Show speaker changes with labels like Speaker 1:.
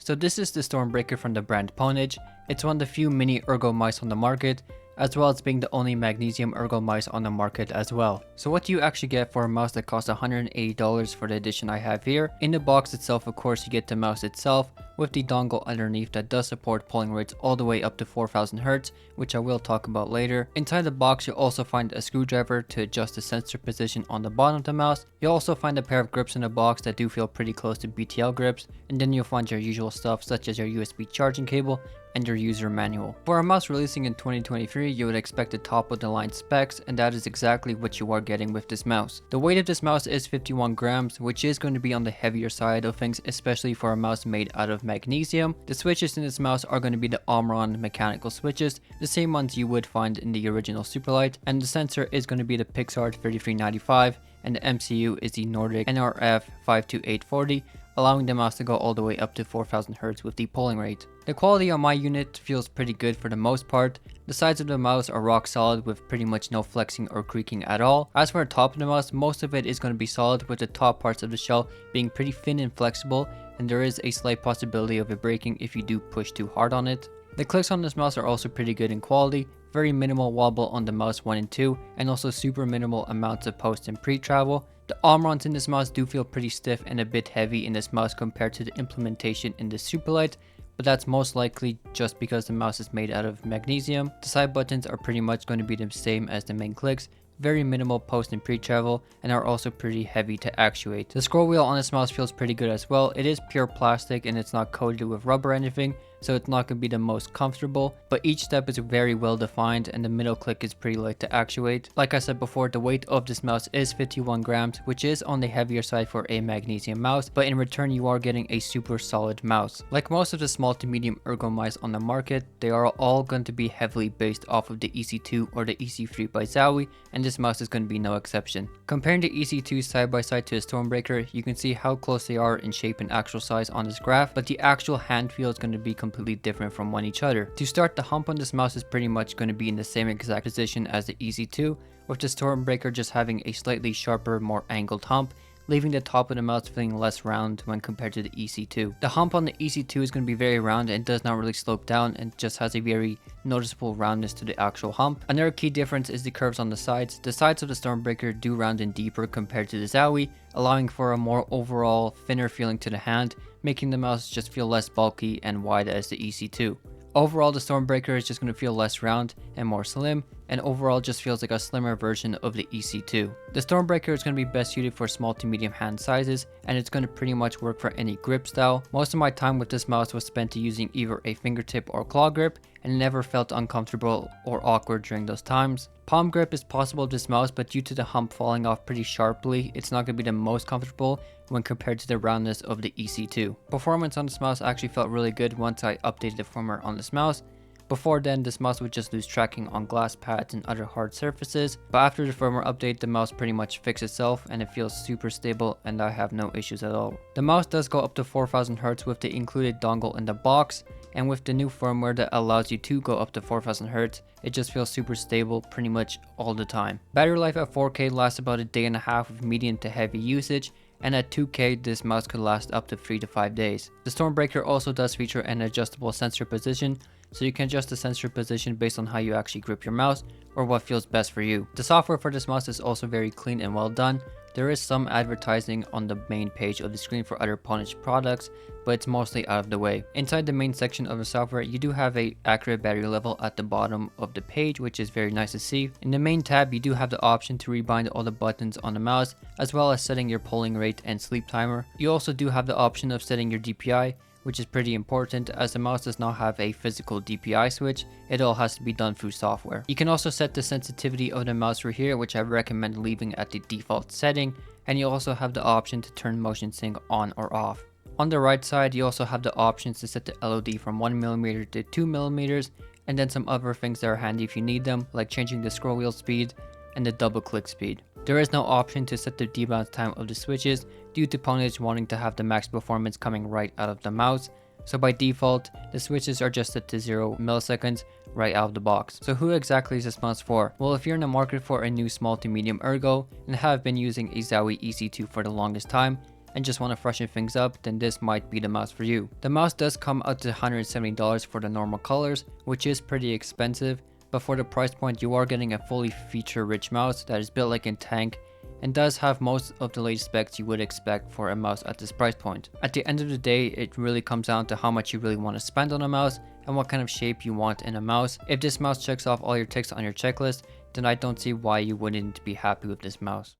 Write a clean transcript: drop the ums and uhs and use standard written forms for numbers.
Speaker 1: So this is the Stormbreaker from the brand Pwnage. It's one of the few mini ergo mice on the market, as well as being the only magnesium ergo mice on the market as well. So what do you actually get for a mouse that costs $180 for the edition I have here? In the box itself, of course, you get the mouse itself with the dongle underneath that does support polling rates all the way up to 4000 Hz, which I will talk about later. Inside the box, you'll also find a screwdriver to adjust the sensor position on the bottom of the mouse. You'll also find a pair of grips in the box that do feel pretty close to BTL grips, and then you'll find your usual stuff such as your USB charging cable and your user manual. For a mouse releasing in 2023, you would expect the top of the line specs, and that is exactly what you are getting with this mouse. The weight of this mouse is 51 grams, which is going to be on the heavier side of things, especially for a mouse made out of magnesium. The switches in this mouse are going to be the Omron mechanical switches, the same ones you would find in the original Superlight, and the sensor is going to be the Pixart 3395, and the MCU is the Nordic NRF 52840, allowing the mouse to go all the way up to 4000 Hz with the polling rate. The quality on my unit feels pretty good for the most part. The sides of the mouse are rock solid with pretty much no flexing or creaking at all. As for the top of the mouse, most of it is going to be solid, with the top parts of the shell being pretty thin and flexible, and there is a slight possibility of it breaking if you do push too hard on it. The clicks on this mouse are also pretty good in quality, very minimal wobble on the mouse 1 and 2, and also super minimal amounts of post and pre-travel. The Omrons in this mouse do feel pretty stiff and a bit heavy in this mouse compared to the implementation in the Superlight, but that's most likely just because the mouse is made out of magnesium. The side buttons are pretty much going to be the same as the main clicks, very minimal post and pre-travel, and are also pretty heavy to actuate. The scroll wheel on this mouse feels pretty good as well. It is pure plastic and it's not coated with rubber or anything, so it's not going to be the most comfortable, but each step is very well defined and the middle click is pretty light to actuate. Like I said before, the weight of this mouse is 51 grams, which is on the heavier side for a magnesium mouse, but in return you are getting a super solid mouse. Like most of the small to medium ergo mice on the market, they are all going to be heavily based off of the EC2 or the EC3 by Zowie, and this mouse is going to be no exception. Comparing the EC2 side by side to the Stormbreaker, you can see how close they are in shape and actual size on this graph, but the actual hand feel is going to be completely different from one each other. To start, the hump on this mouse is pretty much going to be in the same exact position as the EC2, with the Stormbreaker just having a slightly sharper, more angled hump, leaving the top of the mouse feeling less round when compared to the EC2. The hump on the EC2 is going to be very round and does not really slope down and just has a very noticeable roundness to the actual hump. Another key difference is the curves on the sides. The sides of the Stormbreaker do round in deeper compared to the Zowie, allowing for a more overall thinner feeling to the hand, making the mouse just feel less bulky and wide as the EC2. Overall, the Stormbreaker is just going to feel less round and more slim, and overall just feels like a slimmer version of the EC2. The Stormbreaker is going to be best suited for small to medium hand sizes, and it's going to pretty much work for any grip style. Most of my time with this mouse was spent to using either a fingertip or claw grip, and it never felt uncomfortable or awkward during those times. Palm grip is possible with this mouse, but due to the hump falling off pretty sharply, it's not going to be the most comfortable when compared to the roundness of the EC2. Performance on this mouse actually felt really good once I updated the firmware on this mouse. Before then, this mouse would just lose tracking on glass pads and other hard surfaces, but after the firmware update, the mouse pretty much fixed itself and it feels super stable and I have no issues at all. The mouse does go up to 4000 Hz with the included dongle in the box, and with the new firmware that allows you to go up to 4000 Hz, it just feels super stable pretty much all the time. Battery life at 4K lasts about a day and a half with medium to heavy usage, and at 2K this mouse could last up to 3 to 5 days. The Stormbreaker also does feature an adjustable sensor position, so you can adjust the sensor position based on how you actually grip your mouse or what feels best for you. The software for this mouse is also very clean and well done. There is some advertising on the main page of the screen for other Pwnage products, but it's mostly out of the way. Inside the main section of the software, you do have a accurate battery level at the bottom of the page, which is very nice to see. In the main tab, you do have the option to rebind all the buttons on the mouse, as well as setting your polling rate and sleep timer. You also do have the option of setting your DPI, which is pretty important as the mouse does not have a physical DPI switch. It all has to be done through software. You can also set the sensitivity of the mouse right here, which I recommend leaving at the default setting, and you also have the option to turn motion sync on or off. On the right side, you also have the options to set the LOD from 1mm to 2mm, and then some other things that are handy if you need them, like changing the scroll wheel speed and the double click speed. There is no option to set the debounce time of the switches due to Pwnage wanting to have the max performance coming right out of the mouse, so by default, the switches are just set to 0 milliseconds right out of the box. So who exactly is this mouse for? Well, if you're in the market for a new small to medium ergo and have been using a Zowie EC2 for the longest time, and just want to freshen things up, then this might be the mouse for you. The mouse does come out to $170 for the normal colors, which is pretty expensive, but for the price point you are getting a fully feature-rich mouse that is built like a tank and does have most of the latest specs you would expect for a mouse at this price point. At the end of the day, it really comes down to how much you really want to spend on a mouse and what kind of shape you want in a mouse. If this mouse checks off all your ticks on your checklist, then I don't see why you wouldn't be happy with this mouse.